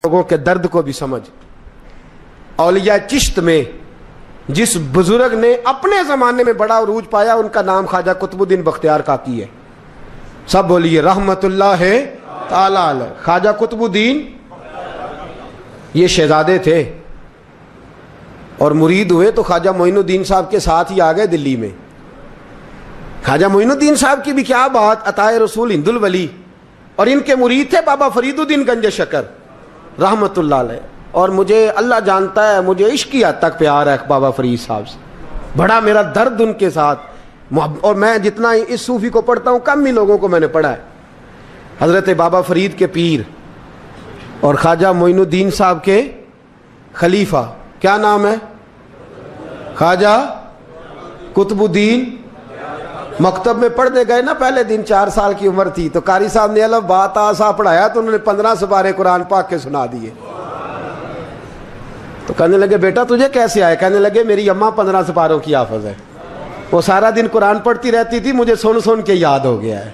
لوگوں کے درد کو بھی سمجھ. اولیاء چشت میں جس بزرگ نے اپنے زمانے میں بڑا عروج پایا ان کا نام خواجہ قطب الدین بختیار کاکی ہے. سب بولیے رحمت اللہ تعالی علیہ. خواجہ قطب الدین یہ شہزادے تھے اور مرید ہوئے تو خواجہ معین الدین صاحب کے ساتھ ہی آ گئے دلی میں. خواجہ معین الدین صاحب کی بھی کیا بات, عطائے رسول ہند الولی, اور ان کے مرید تھے بابا فرید الدین گنج شکر رحمت اللہ علیہ. اور مجھے اللہ جانتا ہے مجھے عشق کی حد تک پیار ہے بابا فرید صاحب سے, بڑا میرا درد ان کے ساتھ. اور میں جتنا اس صوفی کو پڑھتا ہوں کم ہی لوگوں کو میں نے پڑھا ہے. حضرت بابا فرید کے پیر اور خواجہ معین الدین صاحب کے خلیفہ کیا نام ہے, خواجہ قطب الدین. مکتب میں پڑھنے گئے نا پہلے دن, 4 سال کی عمر تھی, تو قاری صاحب نے الف با تا سا پڑھایا تو انہوں نے 15 سپارے قرآن پاک کے سنا دیے. تو کہنے لگے بیٹا تجھے کیسے آئے؟ کہنے لگے میری اماں 15 سپاروں کی حافظ ہے, وہ سارا دن قرآن پڑھتی رہتی تھی, مجھے سن سن کے یاد ہو گیا ہے.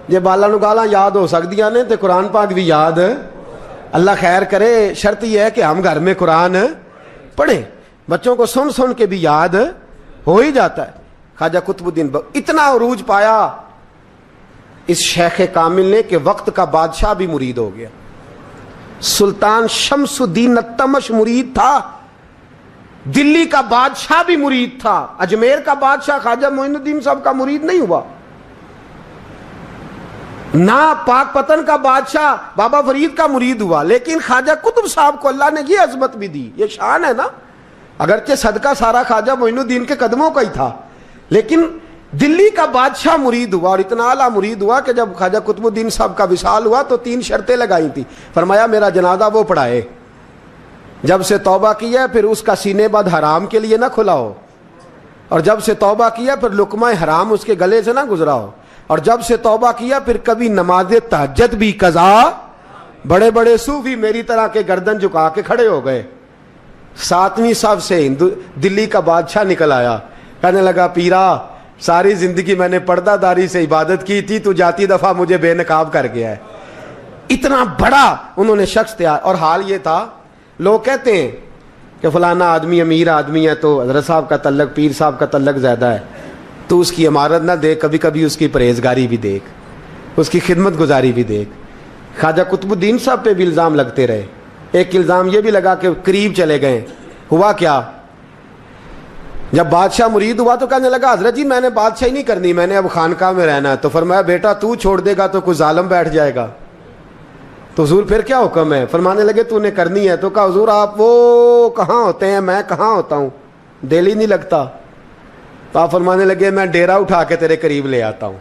یہ بالا نگالا یاد ہو سکدیاں نے تو قرآن پاک بھی یاد. اللہ خیر کرے, شرط یہ ہے کہ ہم گھر میں قرآن پڑھیں, بچوں کو سن سن کے بھی یاد ہو ہی جاتا ہے. خواجہ قطب الدین اتنا عروج پایا اس شیخ کامل نے کہ وقت کا بادشاہ بھی مرید ہو گیا. سلطان شمس الدین التمش مرید تھا, دلی کا بادشاہ بھی مرید تھا, اجمیر کا بادشاہ خواجہ معین الدین صاحب کا مرید نہیں ہوا, نہ پاک پتن کا بادشاہ بابا فرید کا مرید ہوا. لیکن خواجہ قطب صاحب کو اللہ نے یہ عظمت بھی دی, یہ شان ہے نا. اگرچہ صدقہ سارا خواجہ معین الدین کے قدموں کا ہی تھا, لیکن دلی کا بادشاہ مرید ہوا, اور اتنا اعلیٰ مرید ہوا کہ جب خواجہ قطب الدین صاحب کا وصال ہوا تو 3 شرطیں لگائی تھی. فرمایا میرا جنازہ وہ پڑھائے, جب سے توبہ کیا پھر اس کا سینے بد حرام کے لیے نہ کھلا ہو, اور جب سے توبہ کیا پھر لقمہ حرام اس کے گلے سے نہ گزرا ہو, اور جب سے توبہ کیا پھر کبھی نماز تہجد بھی قضا. بڑے بڑے صوفی میری طرح کے گردن جھکا کے کھڑے ہو گئے. 7ویں صف سے دلی کا بادشاہ نکل آیا, کہنے لگا پیرا ساری زندگی میں نے پردہ داری سے عبادت کی تھی, تو جاتی دفعہ مجھے بے نقاب کر گیا ہے. اتنا بڑا انہوں نے شخص تھا. اور حال یہ تھا, لوگ کہتے ہیں کہ فلانا آدمی امیر آدمی ہے تو حضرت صاحب کا تعلق پیر صاحب کا تعلق زیادہ ہے, تو اس کی عمارت نہ دیکھ, کبھی کبھی اس کی پرہیزگاری بھی دیکھ, اس کی خدمت گزاری بھی دیکھ. خواجہ قطب الدین صاحب پہ بھی الزام لگتے رہے. ایک الزام یہ بھی لگا کہ قریب چلے گئے. ہوا کیا, جب بادشاہ مرید ہوا تو کہنے لگا حضرت جی میں نے بادشاہی نہیں کرنی, میں نے اب خانقاہ میں رہنا ہے. تو فرمایا بیٹا تو چھوڑ دے گا تو کوئی ظالم بیٹھ جائے گا. تو حضور پھر کیا حکم ہے؟ فرمانے لگے تو نے کرنی ہے. تو کہا حضور آپ وہ کہاں ہوتے ہیں, میں کہاں ہوتا ہوں, دل ہی نہیں لگتا. تو آپ فرمانے لگے میں ڈیرا اٹھا کے تیرے قریب لے آتا ہوں.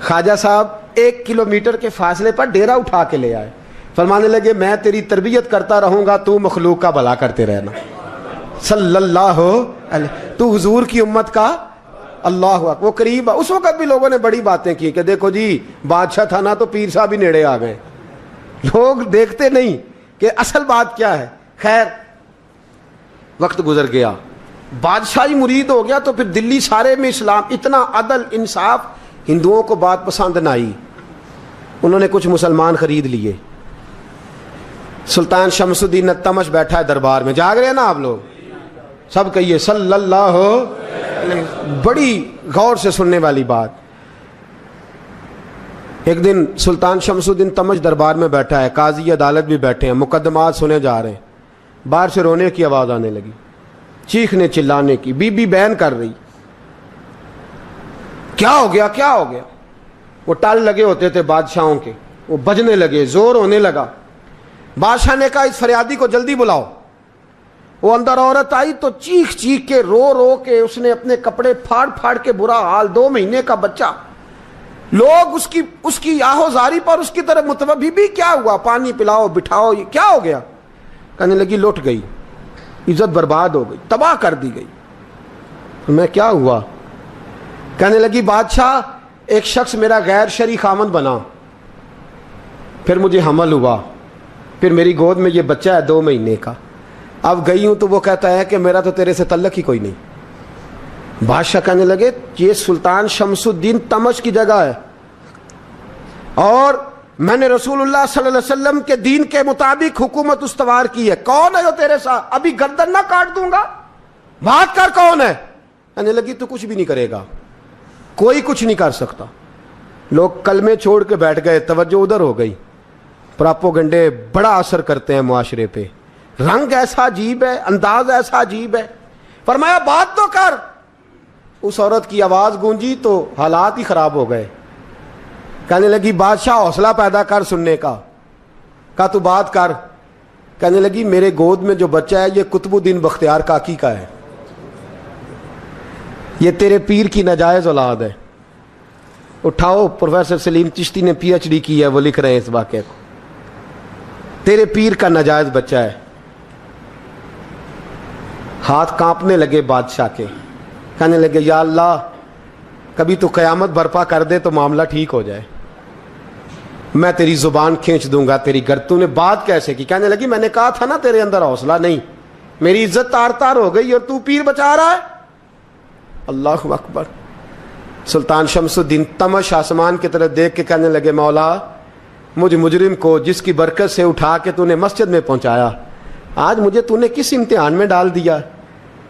خواجہ صاحب 1 کلومیٹر کے فاصلے پر ڈیرا اٹھا کے لے آئے. فرمانے لگے میں تیری تربیت کرتا رہوں گا, تو مخلوق کا بھلا کرتے رہنا. صلی اللہ علیہ, تو حضور کی امت کا اللہ اکبر. وہ قریب, اس وقت بھی لوگوں نے بڑی باتیں کی کہ دیکھو جی بادشاہ تھا نا تو پیر صاحب ہی نیڑے آ گئے. لوگ دیکھتے نہیں کہ اصل بات کیا ہے. خیر وقت گزر گیا, بادشاہی مرید ہو گیا, تو پھر دلی سارے میں اسلام, اتنا عدل انصاف, ہندوؤں کو بات پسند نہ آئی. انہوں نے کچھ مسلمان خرید لیے. سلطان شمس الدین التمش بیٹھا ہے دربار میں, جاگ رہے ہیں نا آپ لوگ, سب کہیے صلی اللہ علیہ. بڑی غور سے سننے والی بات. ایک دن سلطان شمس الدین تمش دربار میں بیٹھا ہے, قاضی عدالت بھی بیٹھے ہیں, مقدمات سنے جا رہے ہیں. باہر سے رونے کی آواز آنے لگی, چیخنے چلانے کی. بی بی بیان کر رہی, کیا ہو گیا کیا ہو گیا. وہ ٹال لگے ہوتے تھے بادشاہوں کے, وہ بجنے لگے, زور ہونے لگا. بادشاہ نے کہا اس فریادی کو جلدی بلاؤ. وہ اندر عورت آئی تو چیخ چیخ کے رو رو کے اس نے اپنے کپڑے پھاڑ پھاڑ کے, برا حال, 2 مہینے کا بچہ. لوگ اس کی آہو زاری پر اس کی طرف متوجہ. بھی کیا ہوا, پانی پلاؤ بٹھاؤ, یہ کیا ہو گیا. کہنے لگی لٹ گئی, عزت برباد ہو گئی, تباہ کر دی گئی. میں کیا ہوا؟ کہنے لگی بادشاہ ایک شخص میرا غیر شرعی خامند بنا, پھر مجھے حمل ہوا, پھر میری گود میں یہ بچہ ہے 2 مہینے کا. اب گئی ہوں تو وہ کہتا ہے کہ میرا تو تیرے سے تعلق ہی کوئی نہیں. بادشاہ کہنے لگے یہ سلطان شمس الدین تمش کی جگہ ہے, اور میں نے رسول اللہ صلی اللہ علیہ وسلم کے دین کے مطابق حکومت استوار کی ہے. کون ہے جو تیرے ساتھ؟ ابھی گردن نہ کاٹ دوں گا. بات کر کون ہے؟ کہنے لگی تو کچھ بھی نہیں کرے گا, کوئی کچھ نہیں کر سکتا. لوگ کلمے چھوڑ کے بیٹھ گئے, توجہ ادھر ہو گئی. پراپوگنڈے بڑا اثر کرتے ہیں معاشرے پہ. رنگ ایسا عجیب ہے, انداز ایسا عجیب ہے. فرمایا بات تو کر. اس عورت کی آواز گونجی تو حالات ہی خراب ہو گئے. کہنے لگی بادشاہ حوصلہ پیدا کر سننے کا. کہا تو بات کر. کہنے لگی میرے گود میں جو بچہ ہے یہ قطب الدین بختیار کاکی کا ہے, یہ تیرے پیر کی ناجائز اولاد ہے. اٹھاؤ, پروفیسر سلیم چشتی نے پی ایچ ڈی کی ہے, وہ لکھ رہے ہیں اس واقعے کو. تیرے پیر کا ناجائز بچہ ہے. ہاتھ کانپنے لگے بادشاہ کے. کہنے لگے یا اللہ کبھی تو قیامت برپا کر دے تو معاملہ ٹھیک ہو جائے, میں تیری زبان کھینچ دوں گا تیری گر. تو نے بات کیسے کی؟ کہنے لگی میں نے کہا تھا نا تیرے اندر حوصلہ نہیں, میری عزت تار تار ہو گئی اور تو پیر بچا رہا ہے. اللہ اکبر. سلطان شمس الدین تمش آسمان کی طرف دیکھ کے کہنے لگے مولا مجھ مجرم کو جس کی برکت سے اٹھا کے تو نے مسجد میں پہنچایا, آج مجھے تو نے کس امتحان میں ڈال دیا؟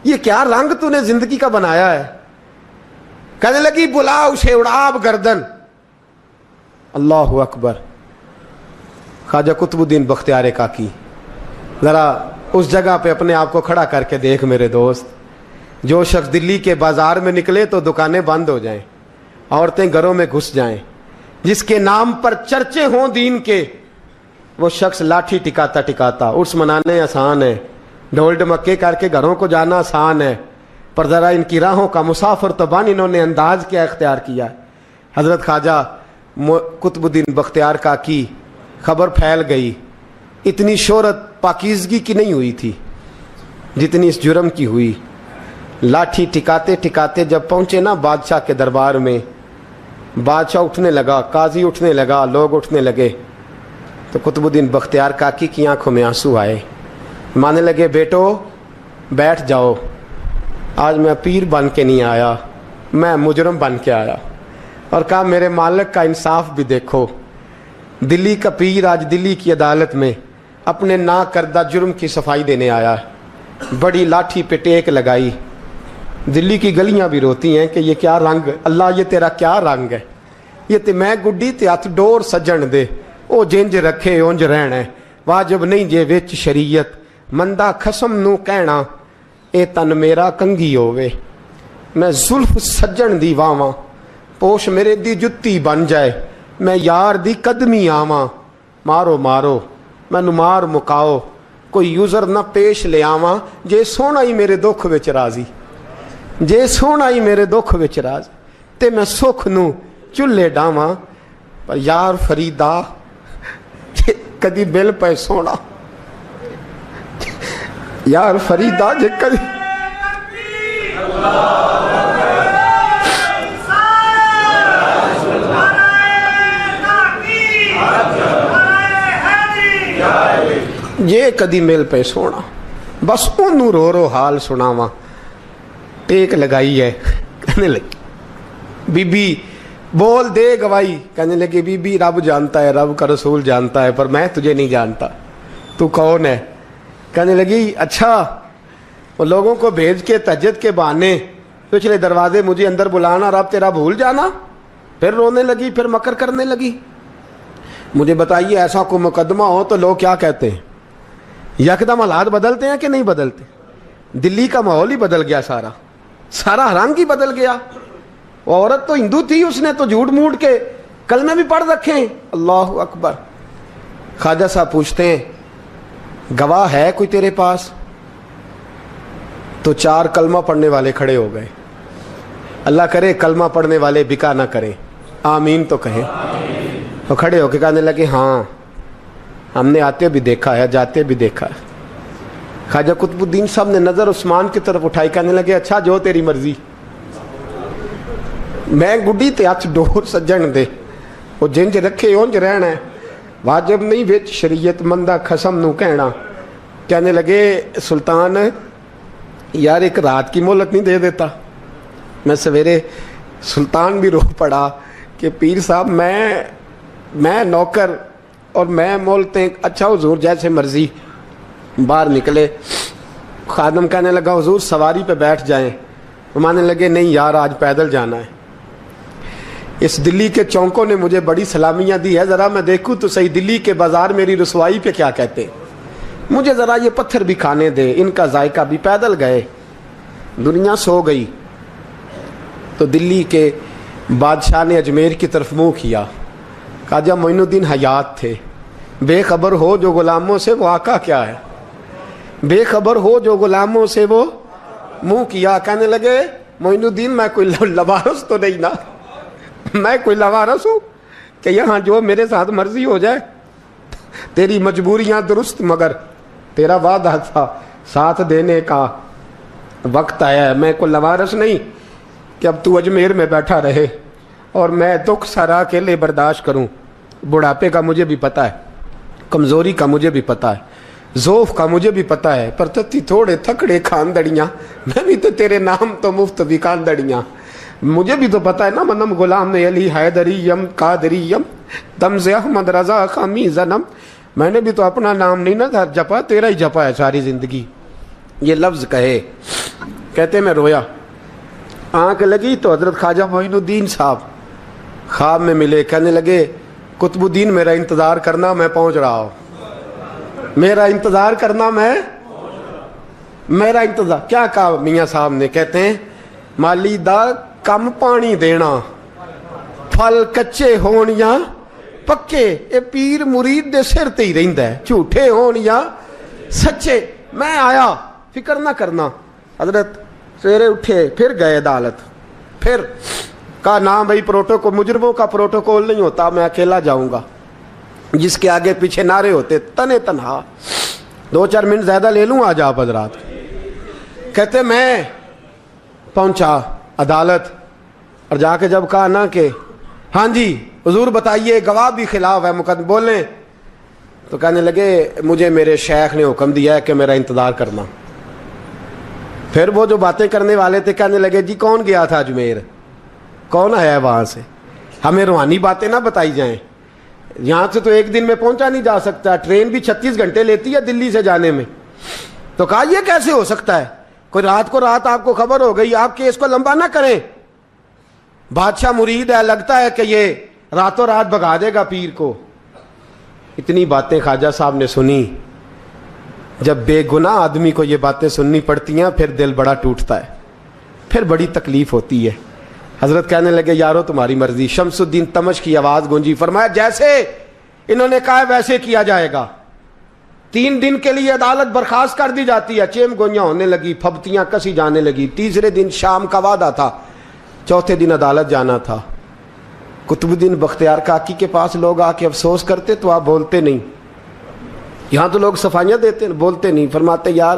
یہ کیا رنگ تو نے زندگی کا بنایا ہے؟ کہنے لگی بلا اسے, اڑاب گردن. اللہ اکبر. خواجہ قطب الدین بختیار کاکی, ذرا اس جگہ پہ اپنے آپ کو کھڑا کر کے دیکھ میرے دوست. جو شخص دلی کے بازار میں نکلے تو دکانیں بند ہو جائیں, عورتیں گھروں میں گھس جائیں, جس کے نام پر چرچے ہوں دین کے, وہ شخص لاٹھی ٹکاتا ٹکاتا. عرس منانے آسان ہے, ڈھول ڈمکے کر کے گھروں کو جانا آسان ہے, پر ذرا ان کی راہوں کا مسافر تو بن انہوں نے انداز کیا اختیار کیا. حضرت خواجہ قطب الدین بختیار کاکی, خبر پھیل گئی. اتنی شہرت پاکیزگی کی نہیں ہوئی تھی جتنی اس جرم کی ہوئی. لاٹھی ٹکاتے ٹکاتے جب پہنچے نا بادشاہ کے دربار میں, بادشاہ اٹھنے لگا, قاضی اٹھنے لگا, لوگ اٹھنے لگے, تو قطب الدین بختیار کاکی کی آنکھوں میں آنسو آئے. مانے لگے بیٹو بیٹھ جاؤ, آج میں پیر بن کے نہیں آیا, میں مجرم بن کے آیا. اور کہا میرے مالک کا انصاف بھی دیکھو. دلی کا پیر آج دلی کی عدالت میں اپنے نا کردہ جرم کی صفائی دینے آیا. بڑی لاٹھی پہ ٹیک لگائی. دلی کی گلیاں بھی روتی ہیں کہ یہ کیا رنگ, اللہ یہ تیرا کیا رنگ ہے. یہ تے میں گڈی تے ہاتھ ڈور سجن دے, او جنج رکھے اونج رہنا, واجب نہیں جے وچ شریعت, مندہ خسم نو کہنا اے تن میرا کنگھی ہووے. میں زلف سجن دی واواں, پوش میرے دی جتی بن جائے, میں یار دی قدمی آواں. مارو مارو مینوں مار مکاؤ, کوئی یوزر نہ پیش لے آواں, جے سونا ہی میرے دکھ وچ راضی, جے سونا ہی میرے دکھ وچ راضی, تے میں سکھ نو چلے ڈاواں. پر یار فریدا کدی بل پے سونا, یار فریدا جے کدی یہ کدی مل پہ سونا, بس انہوں رو رو حال سناواں. ٹیک لگائی ہے. کہنے لگی بی بی بول دے گواہی. کہنے لگی بی بی رب جانتا ہے, رب کا رسول جانتا ہے, پر میں تجھے نہیں جانتا, تو کون ہے؟ کہنے لگی اچھا وہ لوگوں کو بھیج کے تہجد کے بہانے پچھلے دروازے مجھے اندر بلانا, رب تیرا بھول جانا. پھر رونے لگی, پھر مکر کرنے لگی. مجھے بتائیے ایسا کوئی مقدمہ ہو تو لوگ کیا کہتے ہیں؟ یکدم حالات بدلتے ہیں کہ نہیں بدلتے؟ دلی کا ماحول ہی بدل گیا, سارا رنگ ہی بدل گیا. وہ عورت تو ہندو تھی, اس نے تو جھوٹ موٹ کے کلمے بھی پڑھ رکھے ہیں. اللہ اکبر. خواجہ صاحب پوچھتے ہیں گواہ ہے کوئی تیرے پاس؟ تو 4 کلمہ پڑھنے والے کھڑے ہو گئے. اللہ کرے کلمہ پڑھنے والے بکا نہ کریں, آمین تو کہیں. وہ کھڑے ہو کے کہنے لگے ہاں ہم نے آتے بھی دیکھا ہے, جاتے بھی دیکھا ہے. خواجہ قطب الدین صاحب نے نظر عثمان کی طرف اٹھائی, کہنے لگے اچھا جو تیری مرضی, میں گڈی تے ہاتھ ڈور سجن دے, وہ جنج رکھے اونج رہنا ہے, واجب نہیں وچ شریعت, مندہ خسم نو کہنا. کہنے لگے سلطان یار ایک رات کی مہلت نہیں دے دیتا؟ میں سویرے سلطان بھی رو پڑا کہ پیر صاحب میں نوکر اور میں بولتے ہیں اچھا حضور جیسے مرضی. باہر نکلے, خادم کہنے لگا حضور سواری پہ بیٹھ جائیں. مانے لگے نہیں یار آج پیدل جانا ہے. اس دلی کے چونکوں نے مجھے بڑی سلامیاں دی ہے, ذرا میں دیکھوں تو صحیح دلی کے بازار میری رسوائی پہ کیا کہتے ہیں. مجھے ذرا یہ پتھر بھی کھانے دے, ان کا ذائقہ بھی. پیدل گئے, دنیا سو گئی تو دلی کے بادشاہ نے اجمیر کی طرف منہ کیا. خواجہ معین الدین حیات تھے. بے خبر ہو جو غلاموں سے وہ آقا کیا ہے, بے خبر ہو جو غلاموں سے وہ منہ کیا. کہنے لگے معین الدین میں کوئی لوارس تو نہیں نا, میں کوئی لوارس ہوں کہ یہاں جو میرے ساتھ مرضی ہو جائے. تیری مجبوریاں درست مگر تیرا وعدہ تھا ساتھ دینے کا وقت آیا ہے. میں کوئی لوارس نہیں کہ اب تو اجمیر میں بیٹھا رہے اور میں دکھ سارا اکیلے برداشت کروں. بڑھاپے کا مجھے بھی پتہ ہے, کمزوری کا مجھے بھی پتہ ہے, ذوف کا مجھے بھی پتہ ہے, پر تتی تھوڑے تھکڑے کھاندڑیاں, میں بھی تو تیرے نام تو مفت بھی کھاندڑیاں. مجھے بھی تو پتہ ہے نا منم غلام نے علی حیدریم قادریم تمز احمد رضا خامی زنم. میں نے بھی تو اپنا نام نہیں نا جپا, تیرا ہی جپا ہے ساری زندگی. یہ لفظ کہے, کہتے میں رویا. آنکھ لگی تو حضرت خواجہ معین الدین صاحب خواب میں ملے. کہنے لگے قطب الدین میرا انتظار کرنا, میں پہنچ رہا ہوں. میرا انتظار کرنا, میرا انتظار. کیا کہا میاں صاحب نے؟ کہتے ہیں مالی دا کم پانی دینا, پھل کچے ہون یا پکے, اے پیر مرید دے سر تے ہی رہندا ہے, جھوٹے ہون یا سچے. میں آیا, فکر نہ کرنا. حضرت سویرے اٹھے, پھر گئے عدالت. پھر کہا نہ بھائی پروٹوکول, مجرموں کا پروٹوکول نہیں ہوتا, میں اکیلا جاؤں گا. جس کے آگے پیچھے نعرے ہوتے تنے تنہا. 2-4 منٹ زیادہ لے لوں آج آپ حضرات. کہتے میں پہنچا عدالت اور جا کے جب کہا نا کہ ہاں جی حضور بتائیے, گواہ بھی خلاف ہے, مقدم بولیں, تو کہنے لگے مجھے میرے شیخ نے حکم دیا ہے کہ میرا انتظار کرنا. پھر وہ جو باتیں کرنے والے تھے کہنے لگے جی کون گیا تھا اجمیر, کون آیا ہے وہاں سے, ہمیں روحانی باتیں نہ بتائی جائیں. یہاں سے تو ایک دن میں پہنچا نہیں جا سکتا, ٹرین بھی 36 گھنٹے لیتی ہے دلی سے جانے میں. تو کہا یہ کیسے ہو سکتا ہے, کوئی رات کو رات آپ کو خبر ہو گئی, آپ کیس کو لمبا نہ کریں. بادشاہ مرید ہے, لگتا ہے کہ یہ راتوں رات بھگا دے گا پیر کو. اتنی باتیں خواجہ صاحب نے سنی. جب بے گناہ آدمی کو یہ باتیں سننی پڑتی ہیں پھر دل بڑا ٹوٹتا ہے, پھر بڑی تکلیف ہوتی ہے. حضرت کہنے لگے یارو تمہاری مرضی. شمس الدین تمش کی آواز گونجی. فرمایا جیسے انہوں نے کہا ویسے کیا جائے گا. 3 دن کے لیے عدالت برخاست کر دی جاتی ہے. چیم گوئیاں ہونے لگی, پھبتیاں کسی جانے لگی. تیسرے دن شام کا وعدہ تھا, چوتھے دن عدالت جانا تھا. قطب الدین بختیار کاکی کے پاس لوگ آ کے افسوس کرتے تو آپ بولتے نہیں. یہاں تو لوگ صفائیاں دیتے بولتے نہیں. فرماتے یار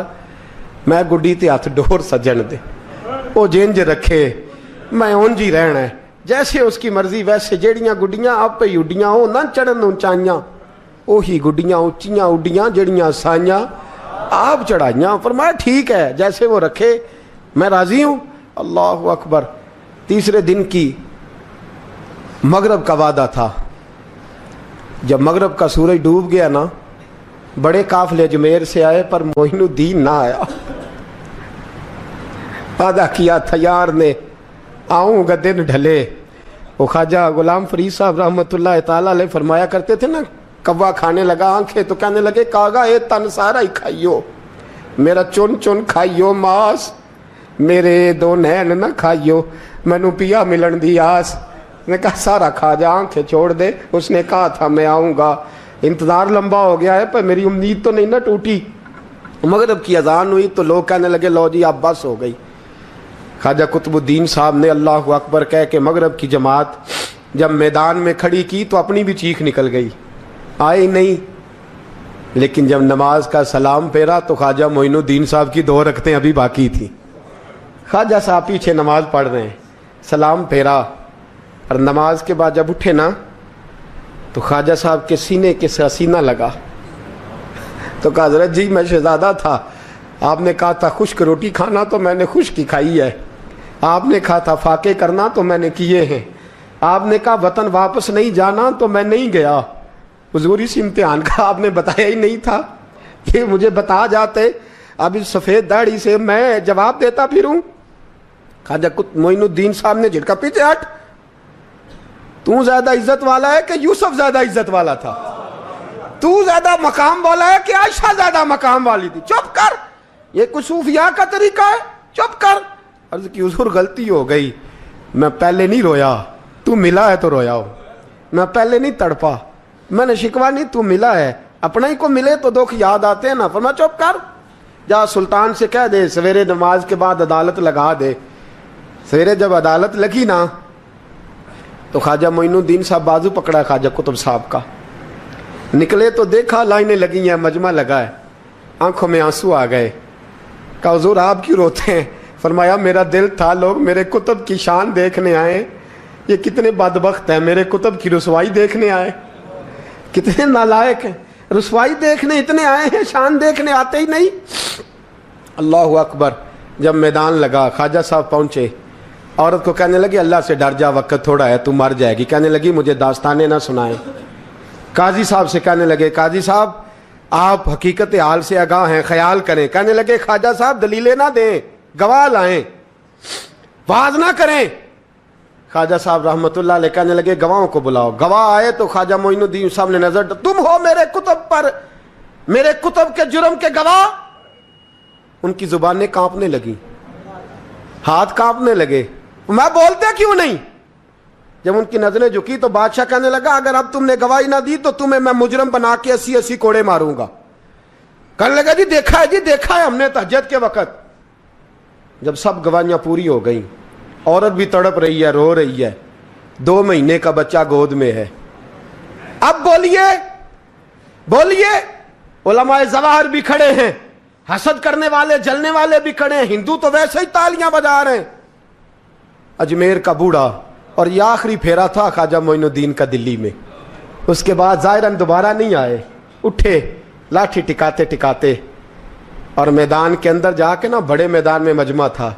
میں گڈی تے ہاتھ ڈور سجن دے, وہ جینج رکھے, میں اونج ہی رہنا ہے, جیسے اس کی مرضی ویسے. جیڑیاں گڈیاں آپ پہ اڈیاں ہو نہ چڑھن اونچائیاں, وہی گڈیاں اونچیاں اڈیاں جیڑیاں سائیاں آپ چڑھائیاں. فرمایا ٹھیک ہے جیسے وہ رکھے, میں راضی ہوں. اللہ اکبر. تیسرے دن کی مغرب کا وعدہ تھا. جب مغرب کا سورج ڈوب گیا نا, بڑے قافلے اجمیر سے آئے پر معین الدین نہ آیا. وعدہ کیا تھا یار نے آؤں گا دن ڈھلے. وہ خواجہ غلام فرید صاحب رحمۃ اللہ تعالیٰ علیہ فرمایا کرتے تھے نا, کوا کھانے لگا آنکھیں تو کہنے لگے کاغا اے تن سارا ہی کھائیو, میرا چن چن کھائیو ماس, میرے 2 نین نہ کھائیو, مینو پیا ملن دی آس. نے کہا سارا کھا جا, آنکھیں چھوڑ دے. اس نے کہا تھا میں آؤں گا, انتظار لمبا ہو گیا ہے پر میری امید تو نہیں نہ ٹوٹی. مغرب کی اذان ہوئی تو لوگ کہنے لگے لو جی اب بس ہو گئی. خواجہ قطب الدین صاحب نے اللہ اکبر کہہ کے مغرب کی جماعت جب میدان میں کھڑی کی تو اپنی بھی چیخ نکل گئی, آئے نہیں. لیکن جب نماز کا سلام پھیرا تو خواجہ معین الدین صاحب کی 2 رکعتیں ابھی باقی تھیں. خواجہ صاحب پیچھے نماز پڑھ رہے ہیں, سلام پھیرا اور نماز کے بعد جب اٹھے نا تو خواجہ صاحب کے سینے کے سینہ لگا. تو کہا حضرت جی میں شہزادہ تھا, آپ نے کہا تھا خشک روٹی کھانا تو میں نے خشک کی کھائی ہے, آپ نے کہا تھا فاقے کرنا تو میں نے کیے ہیں, آپ نے کہا وطن واپس نہیں جانا تو میں نہیں گیا. حضور اس امتحان کا آپ نے بتایا ہی نہیں تھا کہ مجھے بتا جاتے, اب اس سفید داڑھی سے میں جواب دیتا پھروں. خواجہ معین الدین صاحب نے جھٹکا, پیچھے ہٹ, تو زیادہ عزت والا ہے کہ یوسف زیادہ عزت والا تھا؟ تو زیادہ مقام والا ہے کہ عائشہ زیادہ مقام والی تھی؟ چپ کر, یہ کچھ صوفیاء کا طریقہ ہے, چپ کر. عرض کی حضور غلطی ہو گئی, میں پہلے نہیں رویا, تو ملا ہے تو رویا ہو. میں پہلے نہیں تڑپا, میں نے شکوا نہیں, تو ملا ہے. اپنا ہی کو ملے تو دکھ یاد آتے ہیں نا. فرمایا چپ کر, جا سلطان سے کہہ دے سویرے نماز کے بعد عدالت لگا دے. سویرے جب عدالت لگی نا تو خواجہ معین الدین صاحب بازو پکڑا خواجہ قطب صاحب کا, نکلے تو دیکھا لائنیں لگی ہیں, مجمع لگا ہے, آنکھوں میں آنسو آ گئے. کہا حضور آپ کیوں روتے ہیں؟ فرمایا میرا دل تھا لوگ میرے کتب کی شان دیکھنے آئے, یہ کتنے بدبخت ہیں, میرے کتب کی رسوائی دیکھنے آئے. کتنے نالائق ہیں, رسوائی دیکھنے اتنے آئے ہیں, شان دیکھنے آتے ہی نہیں. اللہ اکبر. جب میدان لگا خواجہ صاحب پہنچے, عورت کو کہنے لگی اللہ سے ڈر جا, وقت تھوڑا ہے, تو مر جائے گی. کہنے لگی مجھے داستانیں نہ سنائیں. قاضی صاحب سے کہنے لگے قاضی صاحب آپ حقیقت حال سے آگاہ ہیں, خیال کریں. کہنے لگے خواجہ صاحب دلیلیں نہ دیں, گواہ لائیں, واز نہ کریں. خواجہ صاحب رحمت اللہ علیہ کہنے لگے گواہوں کو بلاؤ. گواہ آئے تو خواجہ معین الدین صاحب نے نظر, تم ہو میرے کتب پر, میرے کتب کے جرم کے گواہ. ان کی زبانیں کانپنے لگی, ہاتھ کانپنے لگے. میں بولتے کیوں نہیں؟ جب ان کی نظریں جھکی تو بادشاہ کہنے لگا اگر اب تم نے گواہی نہ دی تو تمہیں میں مجرم بنا کے 80 کوڑے ماروں گا. کہنے لگا جی دیکھا ہے, جی دیکھا ہے ہم نے تہجد کے وقت. جب سب گواہیاں پوری ہو گئیں, عورت بھی تڑپ رہی ہے, رو رہی ہے, 2 مہینے کا بچہ گود میں ہے. اب بولیے بولیے, علماء ظواہر بھی کھڑے ہیں, حسد کرنے والے جلنے والے بھی کھڑے ہیں, ہندو تو ویسے ہی تالیاں بجا رہے ہیں. اجمیر کا بوڑھا, اور یہ آخری پھیرا تھا خواجہ معین الدین کا دلی میں. اس کے بعد ظاہراً دوبارہ نہیں آئے. اٹھے لاٹھی ٹکاتے ٹکاتے اور میدان کے اندر جا کے نا, بڑے میدان میں مجمع تھا,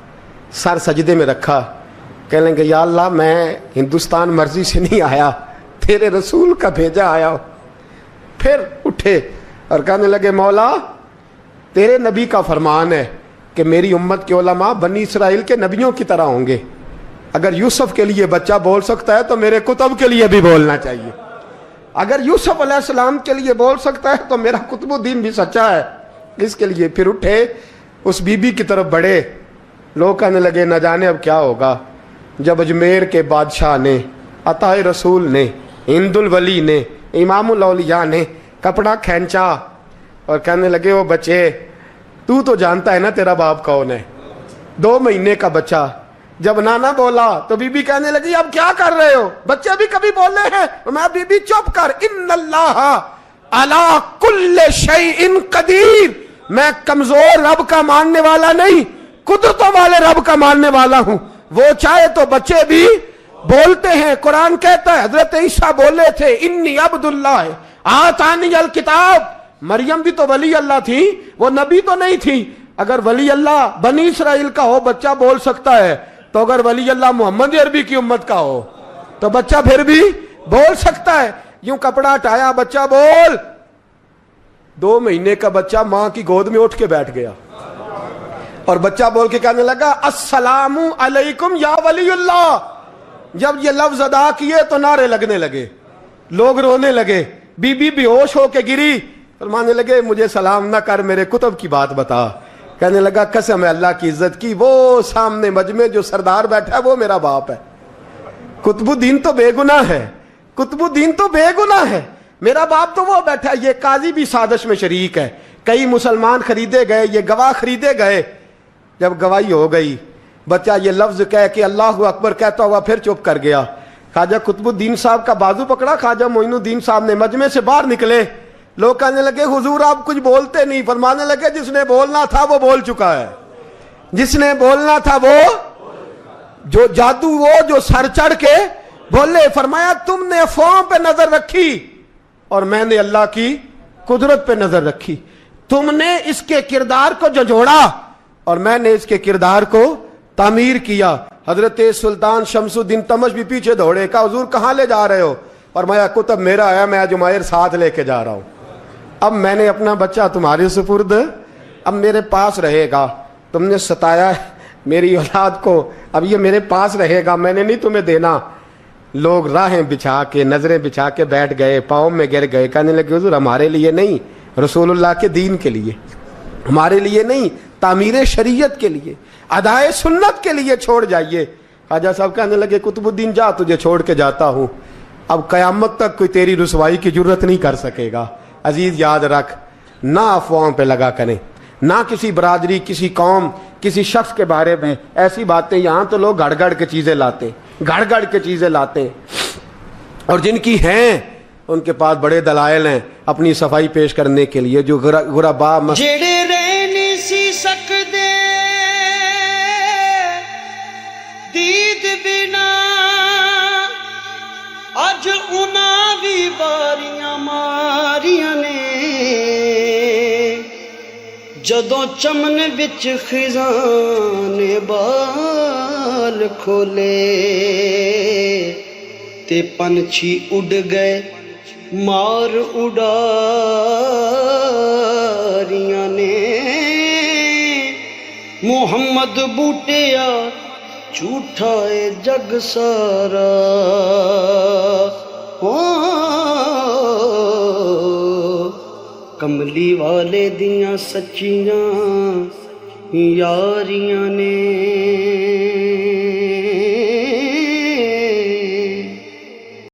سر سجدے میں رکھا. کہنے لگے یا اللہ میں ہندوستان مرضی سے نہیں آیا, تیرے رسول کا بھیجا آیا. پھر اٹھے اور کہنے لگے مولا تیرے نبی کا فرمان ہے کہ میری امت کے علماء بنی اسرائیل کے نبیوں کی طرح ہوں گے. اگر یوسف کے لیے بچہ بول سکتا ہے تو میرے کتب کے لیے بھی بولنا چاہیے. اگر یوسف علیہ السلام کے لیے بول سکتا ہے تو میرا قطب الدین بھی سچا ہے, اس کے لیے. پھر اٹھے, اس بی بی کی طرف بڑھے. لوگ کہنے لگے نہ جانے اب کیا ہوگا. جب اجمیر کے بادشاہ نے, عطا رسول نے, ہند الولی نے, امام الاولیاء نے کپڑا کھینچا اور کہنے لگے وہ بچے تو جانتا ہے نا تیرا باپ کون ہے, 2 مہینے کا بچہ. جب نانا بولا تو بی بی کہنے لگی اب کیا کر رہے ہو, بچے بھی کبھی بولے ہیں؟ میں بی بی چپ کر, ان اللہ علی کل شیء قدیر, میں کمزور رب کا ماننے والا نہیں, قدرتوں والے رب کا ماننے والا ہوں. وہ چاہے تو بچے بھی بولتے ہیں. قرآن کہتا ہے حضرت عیسیٰ بولے تھے انی عبد اللہ آتانی الکتاب. مریم بھی تو ولی اللہ تھی, وہ نبی تو نہیں تھی. اگر ولی اللہ بنی اسرائیل کا ہو بچہ بول سکتا ہے, تو اگر ولی اللہ محمد عربی کی امت کا ہو تو بچہ پھر بھی بول سکتا ہے. یوں کپڑا ہٹایا, بچہ بول. 2 مہینے کا بچہ ماں کی گود میں اٹھ کے بیٹھ گیا اور بچہ بول کے کہنے لگا السلام علیکم یا ولی اللہ. جب یہ لفظ ادا کیے تو نعرے لگنے لگے, لوگ رونے لگے. بی بی بے ہوش ہو کے گری, فرمانے لگے مجھے سلام نہ کر, میرے کتب کی بات بتا. کہنے لگا قسم ہے اللہ کی عزت کی, وہ سامنے مجمع جو سردار بیٹھا ہے وہ میرا باپ ہے. قطب الدین تو بے گناہ ہے, قطب الدین تو بے گناہ ہے, میرا باپ تو وہ بیٹھا ہے. یہ قاضی بھی سازش میں شریک ہے. کئی مسلمان خریدے گئے, یہ گواہ خریدے گئے. جب گواہی ہو گئی, بچہ یہ لفظ کہہ کے اللہ اکبر کہتا ہوا پھر چپ کر گیا. خواجہ قطب الدین صاحب کا بازو پکڑا, خواجہ معین الدین صاحب نے مجمع سے باہر نکلے. لوگ کہنے لگے حضور آپ کچھ بولتے نہیں. فرمانے لگے جس نے بولنا تھا وہ بول چکا ہے, جس نے بولنا تھا وہ جو جادو, وہ جو سر چڑھ کے بولے. فرمایا تم نے افواہوں پہ نظر رکھی اور میں نے اللہ کی قدرت پہ نظر رکھی. تم نے اس کے کردار کو جھنجھوڑا اور میں نے اس کے کردار کو تعمیر کیا. حضرت سلطان شمس الدین تمش بھی پیچھے دوڑے, کہا حضور کہاں لے جا رہے ہو؟ فرمایا کتب میرا ہے, میں جمائر ساتھ لے کے جا رہا ہوں. اب میں نے اپنا بچہ تمہارے سپرد, اب میرے پاس رہے گا. تم نے ستایا میری اولاد کو, اب یہ میرے پاس رہے گا, میں نے نہیں تمہیں دینا. لوگ راہیں بچھا کے, نظریں بچھا کے بیٹھ گئے, پاؤں میں گر گئے, کہنے لگے حضور ہمارے لیے نہیں, رسول اللہ کے دین کے لیے, ہمارے لیے نہیں, تعمیر شریعت کے لیے, ادائے سنت کے لیے چھوڑ جائیے. خواجہ صاحب کہنے لگے قطب الدین جا, تجھے چھوڑ کے جاتا ہوں, اب قیامت تک کوئی تیری رسوائی کی جرت نہیں کر سکے گا. عزیز یاد رکھ, نہ افواہوں پہ لگا کریں, نہ کسی برادری, کسی قوم, کسی شخص کے بارے میں ایسی باتیں. یہاں تو لوگ گھڑ گھڑ کے چیزیں لاتے, گھڑ گھڑ کے چیزیں لاتے, اور جن کی ہیں ان کے پاس بڑے دلائل ہیں اپنی صفائی پیش کرنے کے لیے. جو غربا جڑے رہ نہیں سی سکدے دید بنا, اج انہاں بھی باریاں ماریاں نے. جدوں چمن وچ خزاں نے بال کھولے, تے پنچھی اڑ گئے مار اڑاریاں نے. محمد بوٹیا جھوٹا ہے جگ سارا, کملی والے دیاں سچیاں یاریاں نے.